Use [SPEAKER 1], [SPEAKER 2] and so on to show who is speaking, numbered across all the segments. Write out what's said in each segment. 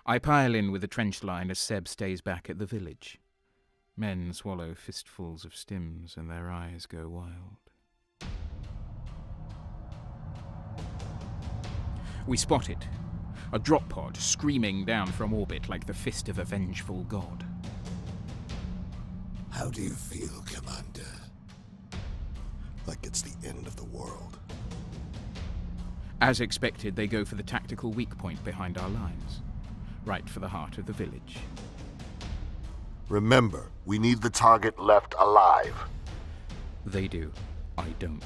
[SPEAKER 1] I pile in with the trench line as Seb stays back at the village. Men swallow fistfuls of stims and their eyes go wild. We spot it. A drop pod screaming down from orbit like the fist of a vengeful god.
[SPEAKER 2] How do you feel, Commander?
[SPEAKER 3] Like it's the end of the world.
[SPEAKER 1] As expected, they go for the tactical weak point behind our lines. Right for the heart of the village.
[SPEAKER 3] Remember, we need the target left alive.
[SPEAKER 1] They do. I don't.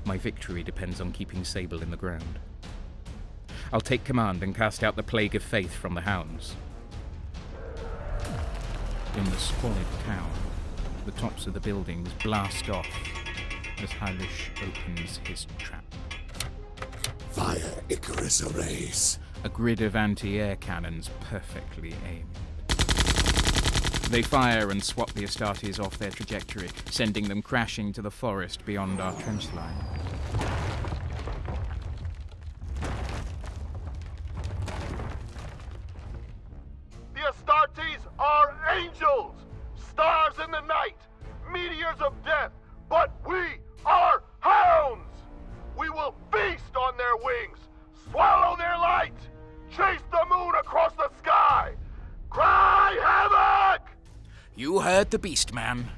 [SPEAKER 1] My victory depends on keeping Sable in the ground. I'll take command and cast out the Plague of Faith from the Hounds. In the squalid town, the tops of the buildings blast off as Hylish opens his trap.
[SPEAKER 2] Fire Icarus arrays.
[SPEAKER 1] A grid of anti-air cannons perfectly aimed. They fire and swap the Astartes off their trajectory, sending them crashing to the forest beyond our trench line.
[SPEAKER 4] The Astartes are angels! Stars in the night! Meteors of death! But we are hounds! We will feast on their wings! Swallow their light! Chase the moon across the sky! Cry havoc!
[SPEAKER 1] You heard the beast, man.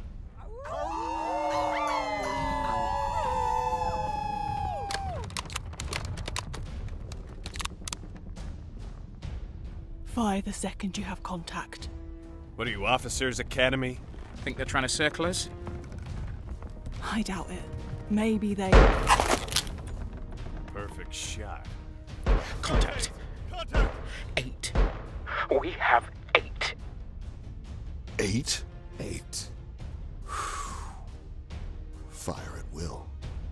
[SPEAKER 5] Fire the second you have contact.
[SPEAKER 6] What are you, Officers' Academy?
[SPEAKER 1] Think they're trying to circle us?
[SPEAKER 5] I doubt it. Maybe they...
[SPEAKER 6] Perfect shot.
[SPEAKER 1] Contact.
[SPEAKER 6] Contact!
[SPEAKER 1] 8. We have 8.
[SPEAKER 3] 8?
[SPEAKER 2] 8.
[SPEAKER 3] Fire at will.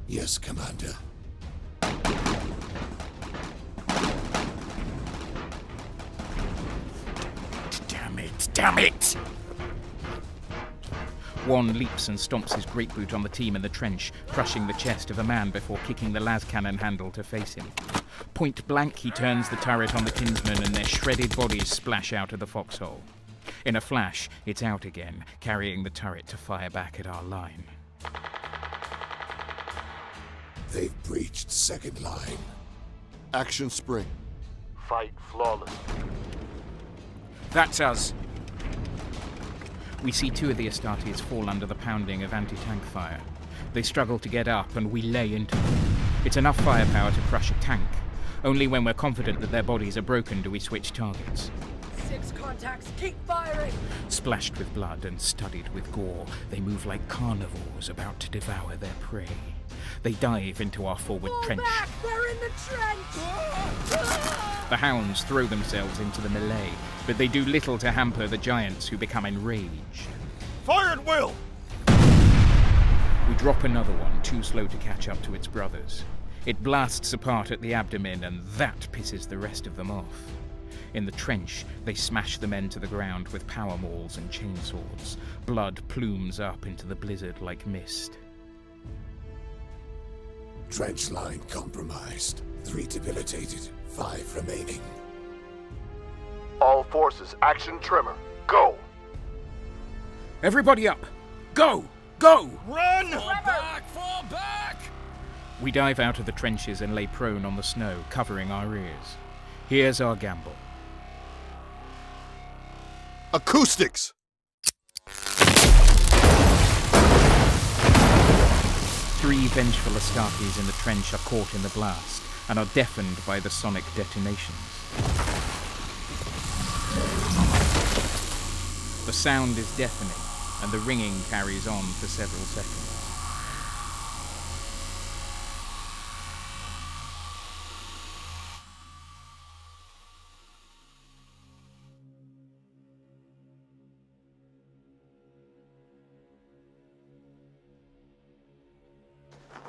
[SPEAKER 2] Yes, Commander.
[SPEAKER 1] Damn it! Damn it! One leaps and stomps his great boot on the team in the trench, crushing the chest of a man before kicking the las cannon handle to face him. Point blank, he turns the turret on the tinsmen and their shredded bodies splash out of the foxhole. In a flash, it's out again, carrying the turret to fire back at our line.
[SPEAKER 2] They've breached second line.
[SPEAKER 3] Action spring.
[SPEAKER 4] Fight flawless.
[SPEAKER 1] That's us. We see 2 of the Astartes fall under the pounding of anti-tank fire. They struggle to get up and we lay into them. It's enough firepower to crush a tank. Only when we're confident that their bodies are broken do we switch targets.
[SPEAKER 7] 6 contacts, keep firing!
[SPEAKER 1] Splashed with blood and studded with gore, they move like carnivores about to devour their prey. They dive into our forward
[SPEAKER 7] Fall
[SPEAKER 1] trench.
[SPEAKER 7] back! They're in the trench!
[SPEAKER 1] The Hounds throw themselves into the melee, but they do little to hamper the giants who become enraged.
[SPEAKER 6] Fire at will!
[SPEAKER 1] We drop another one, too slow to catch up to its brothers. It blasts apart at the abdomen, and that pisses the rest of them off. In the trench, they smash the men to the ground with power mauls and chainswords. Blood plumes up into the blizzard like mist.
[SPEAKER 2] Trench line compromised. 3 debilitated, 5 remaining.
[SPEAKER 4] All forces, action trimmer. Go!
[SPEAKER 1] Everybody up! Go! Go!
[SPEAKER 6] Run!
[SPEAKER 7] Fall back!
[SPEAKER 6] Fall back!
[SPEAKER 1] We dive out of the trenches and lay prone on the snow, covering our ears. Here's our gamble.
[SPEAKER 3] Acoustics!
[SPEAKER 1] Three vengeful Astartes in the trench are caught in the blast and are deafened by the sonic detonations. The sound is deafening, and the ringing carries on for several seconds.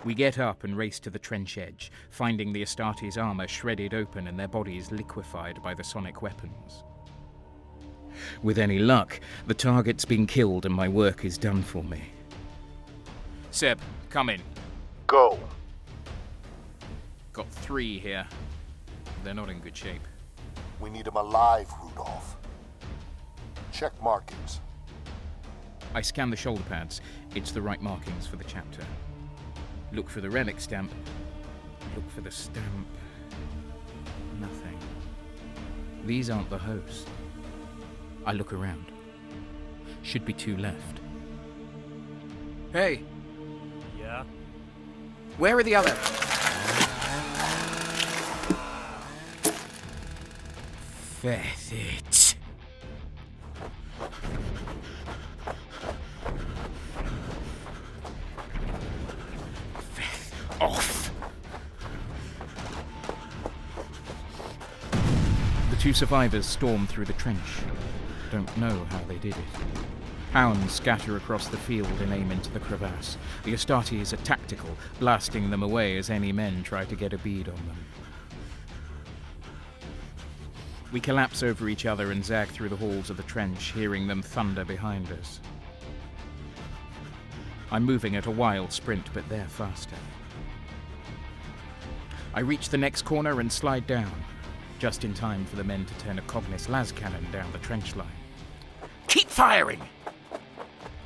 [SPEAKER 1] We get up and race to the trench edge, finding the Astartes' armor shredded open and their bodies liquefied by the sonic weapons. With any luck, the target's been killed and my work is done for me. Seb, come in.
[SPEAKER 4] Go.
[SPEAKER 1] Got 3 here. They're not in good shape.
[SPEAKER 3] We need him alive, Rudolf. Check markings.
[SPEAKER 1] I scan the shoulder pads. It's the right markings for the chapter. Look for the relic stamp. Look for the stamp. Nothing. These aren't the host. I look around. Should be 2 left. Hey!
[SPEAKER 6] Yeah?
[SPEAKER 1] Where are the other? That's it. Off. The 2 survivors storm through the trench. Don't know how they did it. Hounds scatter across the field and aim into the crevasse. The Astartes are tactical, blasting them away as any men try to get a bead on them. We collapse over each other and zag through the halls of the trench, hearing them thunder behind us. I'm moving at a wild sprint, but they're faster. I reach the next corner and slide down, just in time for the men to turn a Cognis las cannon down the trench line. Keep firing!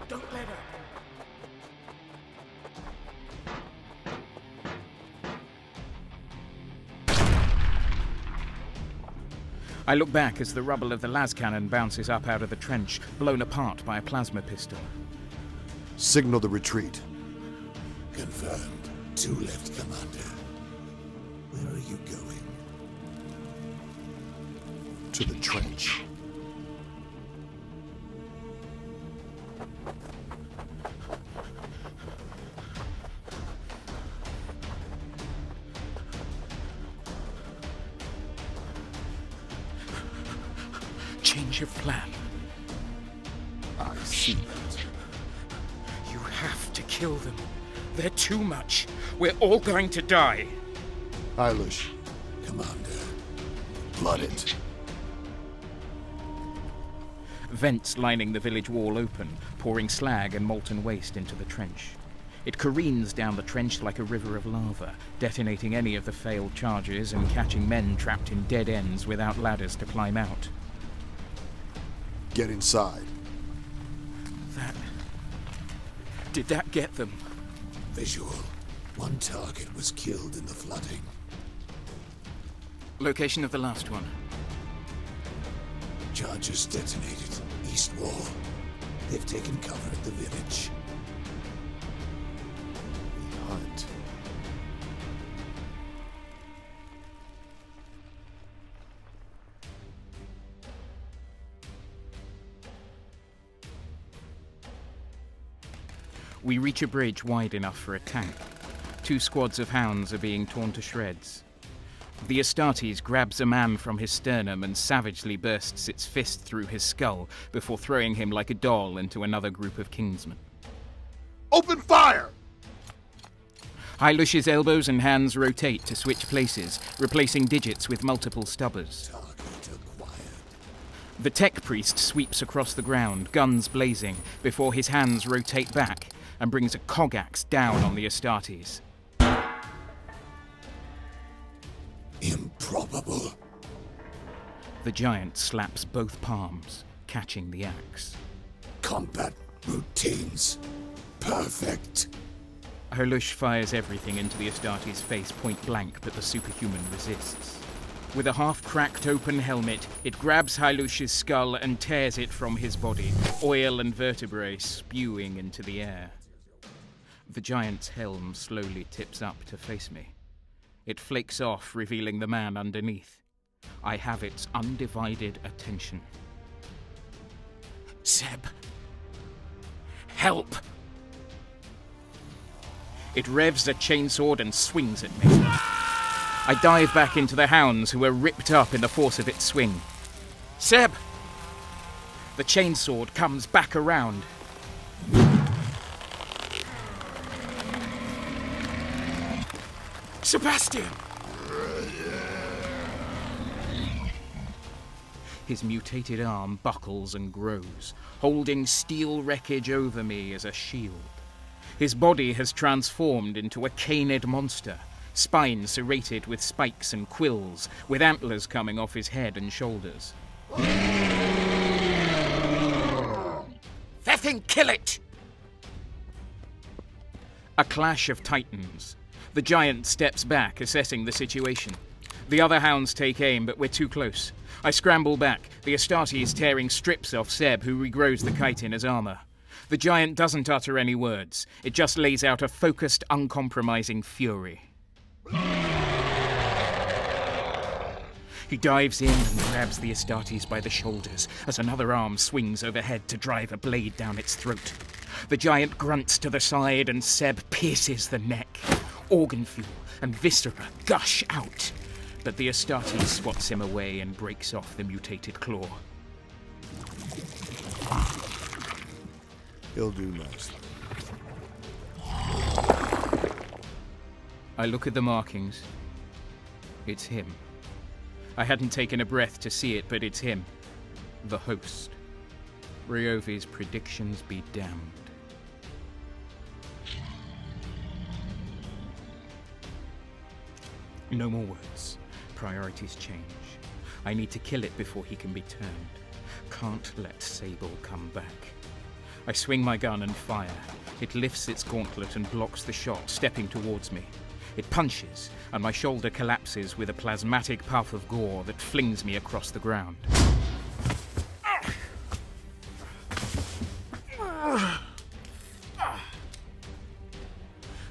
[SPEAKER 1] Don't let her. I look back as the rubble of the las cannon bounces up out of the trench, blown apart by a plasma pistol.
[SPEAKER 3] Signal the retreat.
[SPEAKER 2] Confirmed. 2 left, Commander. Where are you going?
[SPEAKER 3] To the trench.
[SPEAKER 1] Change your plan.
[SPEAKER 3] I see that.
[SPEAKER 1] You have to kill them. They're too much. We're all going to die.
[SPEAKER 3] Eilish,
[SPEAKER 2] Commander.
[SPEAKER 3] blood it.
[SPEAKER 1] Vents lining the village wall open, pouring slag and molten waste into the trench. It careens down the trench like a river of lava, detonating any of the failed charges and catching men trapped in dead ends without ladders to climb out.
[SPEAKER 3] Get inside.
[SPEAKER 1] Did that get them?
[SPEAKER 2] Visual. 1 target was killed in the flooding.
[SPEAKER 1] Location of the last one.
[SPEAKER 2] Charges detonated. East wall. They've taken cover at the village.
[SPEAKER 3] Hunt.
[SPEAKER 1] We reach a bridge wide enough for a tank. 2 squads of hounds are being torn to shreds. The Astartes grabs a man from his sternum and savagely bursts its fist through his skull before throwing him like a doll into another group of kingsmen.
[SPEAKER 3] Open fire!
[SPEAKER 1] Eilush's elbows and hands rotate to switch places, replacing digits with multiple stubbers.
[SPEAKER 2] Target acquired.
[SPEAKER 1] The tech priest sweeps across the ground, guns blazing, before his hands rotate back and brings a cogaxe down on the Astartes.
[SPEAKER 2] Improbable.
[SPEAKER 1] The giant slaps both palms, catching the axe.
[SPEAKER 2] Combat routines. Perfect.
[SPEAKER 1] Eilush fires everything into the Astartes' face point blank, but the superhuman resists. With a half-cracked open helmet, it grabs Eilush's skull and tears it from his body, oil and vertebrae spewing into the air. The giant's helm slowly tips up to face me. It flakes off, revealing the man underneath. I have its undivided attention. Seb! Help! It revs a chainsword and swings at me. I dive back into the hounds, who are ripped up in the force of its swing. Seb! The chainsword comes back around. Sebastian! His mutated arm buckles and grows, holding steel wreckage over me as a shield. His body has transformed into a canid monster, spine serrated with spikes and quills, with antlers coming off his head and shoulders.
[SPEAKER 6] Effing kill it!
[SPEAKER 1] A clash of titans. The giant steps back, assessing the situation. The other hounds take aim, but we're too close. I scramble back, the Astartes tearing strips off Seb, who regrows the chitin as armor. The giant doesn't utter any words. It just lays out a focused, uncompromising fury. He dives in and grabs the Astartes by the shoulders as another arm swings overhead to drive a blade down its throat. The giant grunts to the side and Seb pierces the neck. Organ fuel and viscera gush out. But the Astartes swats him away and breaks off the mutated claw.
[SPEAKER 3] He'll do nicely.
[SPEAKER 1] I look at the markings. It's him. I hadn't taken a breath to see it, but it's him. The host. Ryovi's predictions be damned. No more words. Priorities change. I need to kill it before he can be turned. Can't let Sable come back. I swing my gun and fire. It lifts its gauntlet and blocks the shot, stepping towards me. It punches, and my shoulder collapses with a plasmatic puff of gore that flings me across the ground.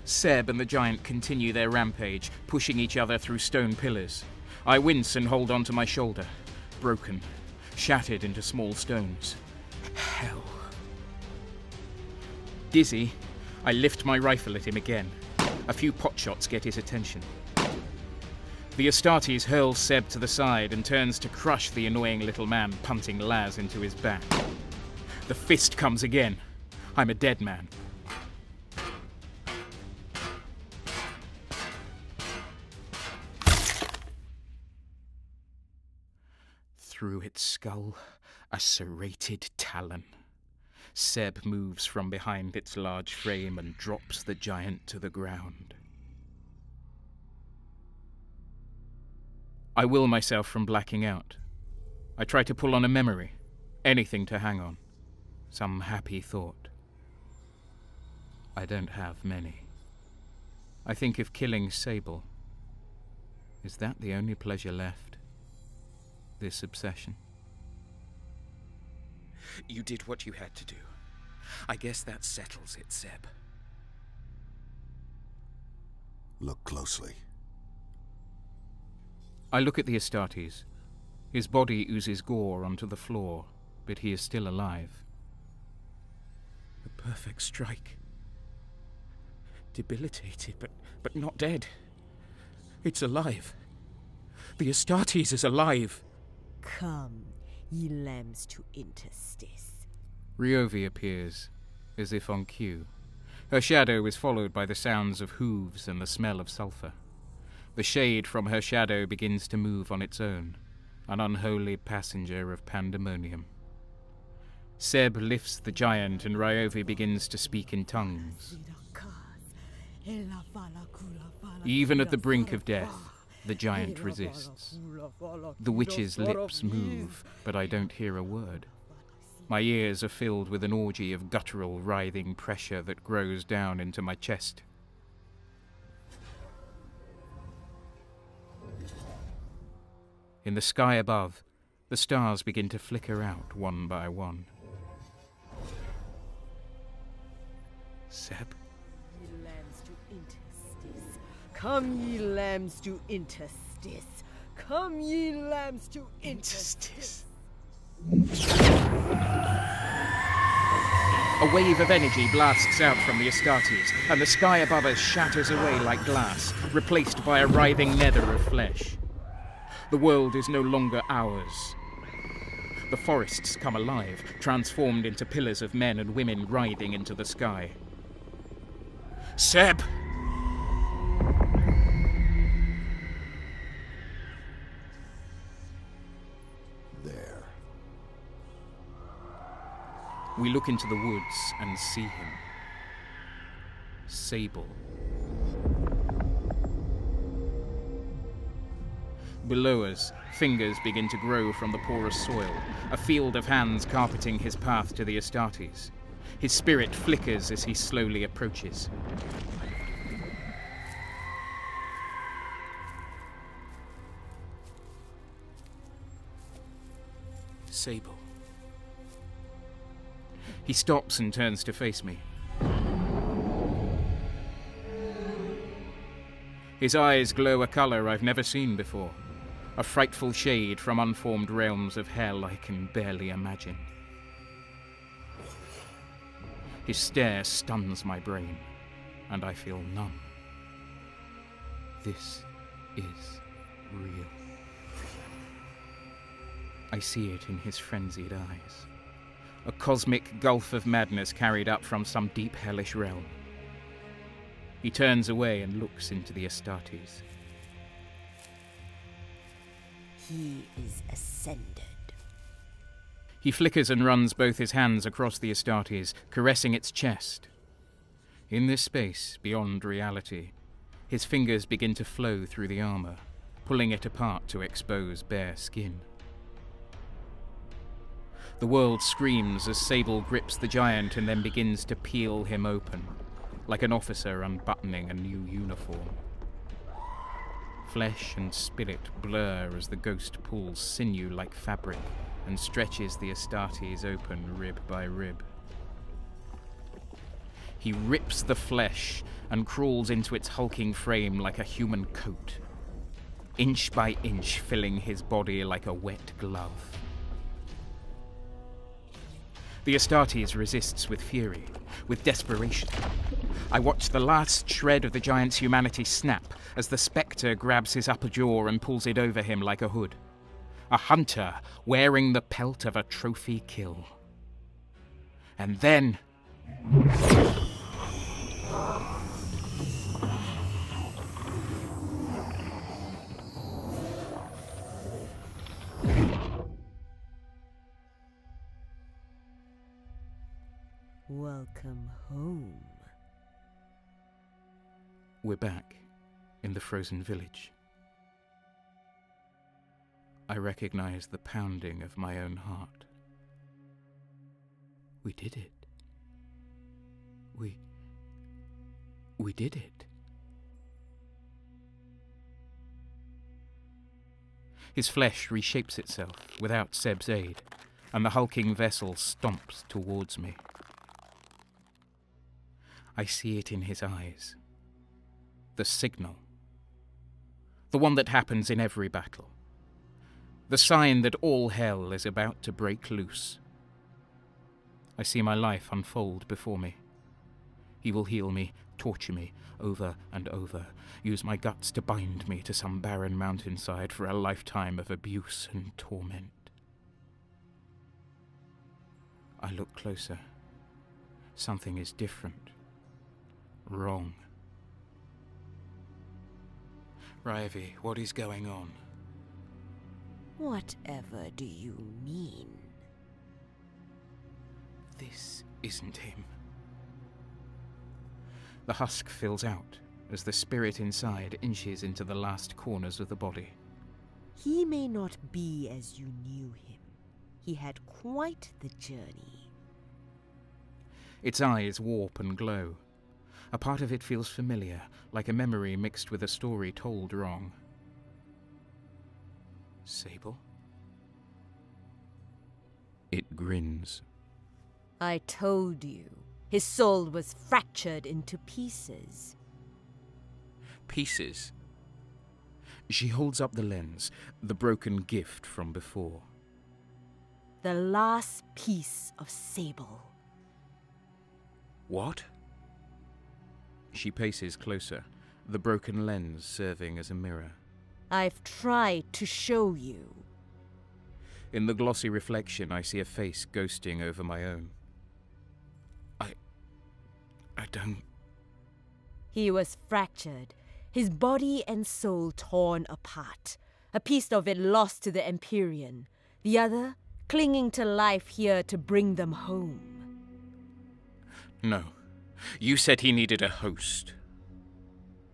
[SPEAKER 1] Seb and the giant continue their rampage, pushing each other through stone pillars. I wince and hold onto my shoulder. Broken, shattered into small stones. Hell. Dizzy, I lift my rifle at him again. A few potshots get his attention. The Astartes hurls Seb to the side and turns to crush the annoying little man punting Laz into his back. The fist comes again. I'm a dead man. Through its skull, a serrated talon. Seb moves from behind its large frame and drops the giant to the ground. I will myself from blacking out. I try to pull on a memory, anything to hang on, some happy thought. I don't have many. I think of killing Sable. Is that the only pleasure left? This obsession?
[SPEAKER 6] You did what you had to do. I guess that settles it, Seb.
[SPEAKER 3] Look closely.
[SPEAKER 1] I look at the Astartes. His body oozes gore onto the floor, but he is still alive. A perfect strike. Debilitated, but not dead. It's alive. The Astartes is alive.
[SPEAKER 8] Come, ye lambs to interstice.
[SPEAKER 1] Ryovi appears, as if on cue. Her shadow is followed by the sounds of hooves and the smell of sulphur. The shade from her shadow begins to move on its own, an unholy passenger of pandemonium. Seb lifts the giant and Ryovi begins to speak in tongues. Even at the brink of death, the giant resists. The witch's lips move, but I don't hear a word. My ears are filled with an orgy of guttural, writhing pressure that grows down into my chest. In the sky above, the stars begin to flicker out one by one. Seb?
[SPEAKER 8] Ye lambs to interstice. Come, ye lambs to interstice. Come, ye lambs to interstice.
[SPEAKER 1] A wave of energy blasts out from the Astartes, and the sky above us shatters away like glass, replaced by a writhing nether of flesh. The world is no longer ours. The forests come alive, transformed into pillars of men and women writhing into the sky. Seb!
[SPEAKER 3] There.
[SPEAKER 1] We look into the woods and see him. Sable. Below us, fingers begin to grow from the porous soil, a field of hands carpeting his path to the Astartes. His spirit flickers as he slowly approaches.
[SPEAKER 6] Sable.
[SPEAKER 1] He stops and turns to face me. His eyes glow a colour I've never seen before, a frightful shade from unformed realms of hell I can barely imagine. His stare stuns my brain, and I feel numb. This is real. I see it in his frenzied eyes. A cosmic gulf of madness carried up from some deep hellish realm. He turns away and looks into the Astartes.
[SPEAKER 8] He is ascended.
[SPEAKER 1] He flickers and runs both his hands across the Astartes, caressing its chest. In this space, beyond reality, his fingers begin to flow through the armor, pulling it apart to expose bare skin. The world screams as Sable grips the giant and then begins to peel him open, like an officer unbuttoning a new uniform. Flesh and spirit blur as the ghost pulls sinew like fabric and stretches the Astartes open rib by rib. He rips the flesh and crawls into its hulking frame like a human coat, inch by inch filling his body like a wet glove. The Astartes resists with fury, with desperation. I watch the last shred of the giant's humanity snap as the spectre grabs his upper jaw and pulls it over him like a hood. A hunter wearing the pelt of a trophy kill. And then...
[SPEAKER 8] Welcome home.
[SPEAKER 1] We're back in the frozen village. I recognize the pounding of my own heart. We did it. We did it. His flesh reshapes itself without Seb's aid, and the hulking vessel stomps towards me. I see it in his eyes. The signal. The one that happens in every battle. The sign that all hell is about to break loose. I see my life unfold before me. He will heal me, torture me, over and over, use my guts to bind me to some barren mountainside for a lifetime of abuse and torment. I look closer. Something is different. Wrong. Raevi, what is going on?
[SPEAKER 8] Whatever do you mean?
[SPEAKER 1] This isn't him. The husk fills out as the spirit inside inches into the last corners of the body.
[SPEAKER 8] He may not be as you knew him. He had quite the journey.
[SPEAKER 1] Its eyes warp and glow. A part of it feels familiar, like a memory mixed with a story told wrong. Sable? It grins.
[SPEAKER 8] I told you. His soul was fractured into pieces.
[SPEAKER 1] Pieces? She holds up the lens, the broken gift from before.
[SPEAKER 8] The last piece of Sable.
[SPEAKER 1] What? She paces closer, the broken lens serving as a mirror.
[SPEAKER 8] I've tried to show you.
[SPEAKER 1] In the glossy reflection, I see a face ghosting over my own. I don't...
[SPEAKER 8] He was fractured, his body and soul torn apart, a piece of it lost to the Imperium, the other clinging to life here to bring them home.
[SPEAKER 1] No. You said he needed a host.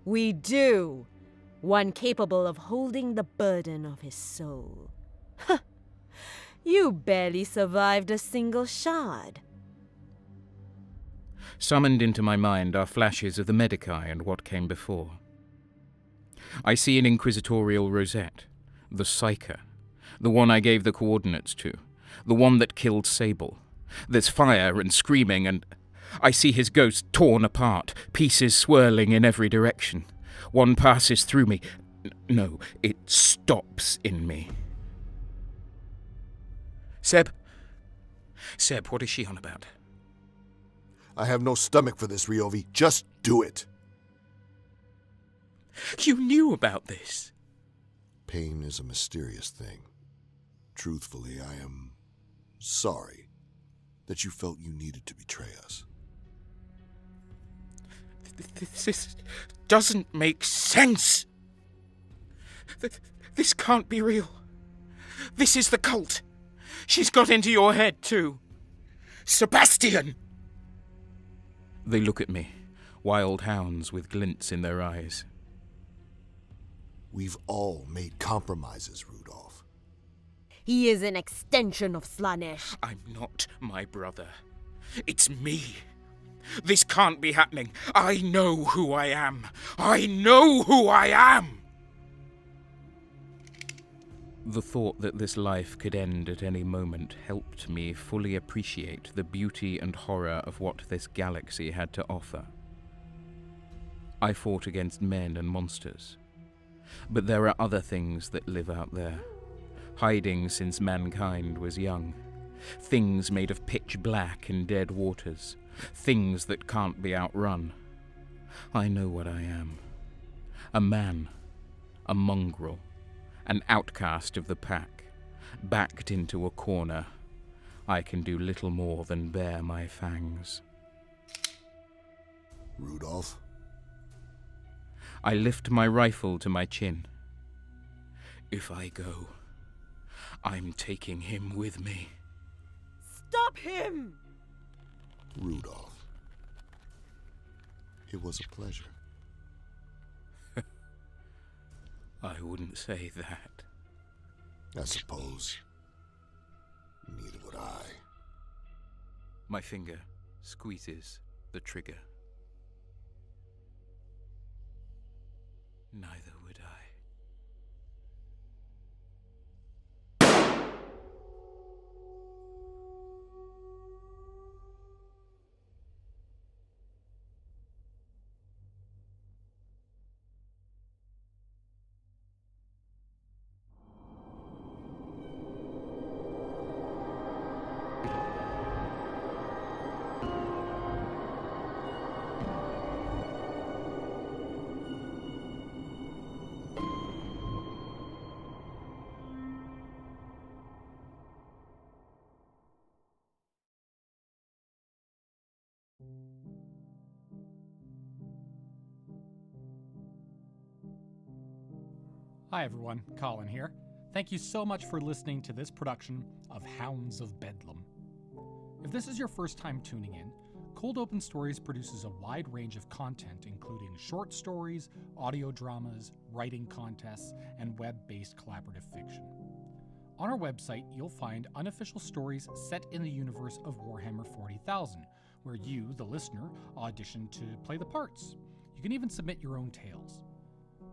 [SPEAKER 8] We do. one capable of holding the burden of his soul. You barely survived a single shard.
[SPEAKER 1] Summoned into my mind are flashes of the Medici and what came before. I see an inquisitorial rosette, the Psyker, the one I gave the coordinates to, the one that killed Sable. There's fire and screaming, and I see his ghost torn apart, pieces swirling in every direction. One passes through me. No, it stops in me.
[SPEAKER 6] Seb, what is she on about?
[SPEAKER 3] I have no stomach for this, Ryovi. Just do it.
[SPEAKER 6] You knew about this.
[SPEAKER 3] Pain is a mysterious thing. Truthfully, I am sorry that you felt you needed to betray us.
[SPEAKER 6] This doesn't make sense. This can't be real. This is the cult. She's got into your head, too. Sebastian!
[SPEAKER 1] They look at me, wild hounds with glints in their eyes.
[SPEAKER 3] We've all made compromises, Rudolf.
[SPEAKER 8] He is an extension of Slanesh.
[SPEAKER 6] I'm not my brother. It's me. This can't be happening. I know who I am. I know who I am!
[SPEAKER 1] The thought that this life could end at any moment helped me fully appreciate the beauty and horror of what this galaxy had to offer. I fought against men and monsters. But there are other things that live out there, hiding since mankind was young. Things made of pitch black and dead waters. Things that can't be outrun. I know what I am. A man. A mongrel. An outcast of the pack. Backed into a corner. I can do little more than bare my fangs.
[SPEAKER 3] Rudolf?
[SPEAKER 1] I lift my rifle to my chin.
[SPEAKER 6] If I go, I'm taking him with me.
[SPEAKER 7] Stop him!
[SPEAKER 3] Rudolf. It was a pleasure.
[SPEAKER 6] I wouldn't say that.
[SPEAKER 3] I suppose. Neither would I.
[SPEAKER 1] My finger squeezes the trigger.
[SPEAKER 6] Neither would I.
[SPEAKER 9] Hi everyone, Colin here. Thank you so much for listening to this production of Hounds of Bedlam. If this is your first time tuning in, Cold Open Stories produces a wide range of content including short stories, audio dramas, writing contests, and web-based collaborative fiction. On our website, you'll find unofficial stories set in the universe of Warhammer 40,000, where you, the listener, audition to play the parts. You can even submit your own tales.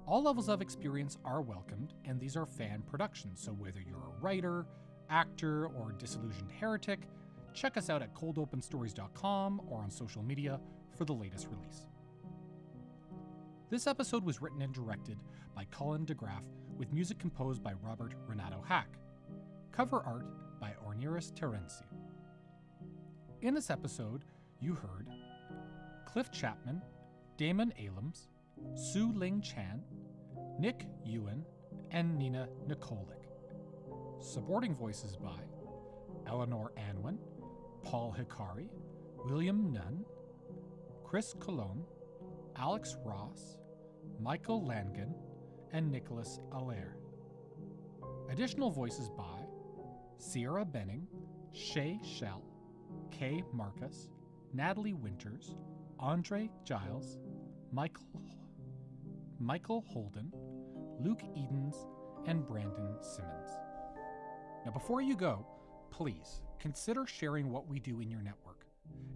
[SPEAKER 9] All levels of experience are welcomed, and these are fan productions, so whether you're a writer, actor, or disillusioned heretic, check us out at coldopenstories.com or on social media for the latest release. This episode was written and directed by Colin DeGraff, with music composed by Robert Renato Hack. Cover art by Orneris Terenzi. In this episode, you heard Cliff Chapman, Damon Alums, Su Ling Chan, Nick Ewan, and Nina Nikolic. Supporting voices by Eleanor Anwin, Paul Hikari, William Nunn, Chris Colon, Alex Ross, Michael Langen, and Nicholas Allaire. Additional voices by Sierra Benning, Shay Shell, Kay Marcus, Natalie Winters, Andre Giles, Michael Holden, Luke Edens, and Brandon Simmons. Now, before you go, please consider sharing what we do in your network.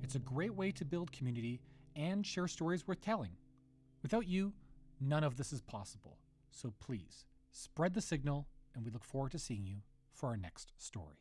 [SPEAKER 9] It's a great way to build community and share stories worth telling. Without you, none of this is possible. So please, spread the signal, and we look forward to seeing you for our next story.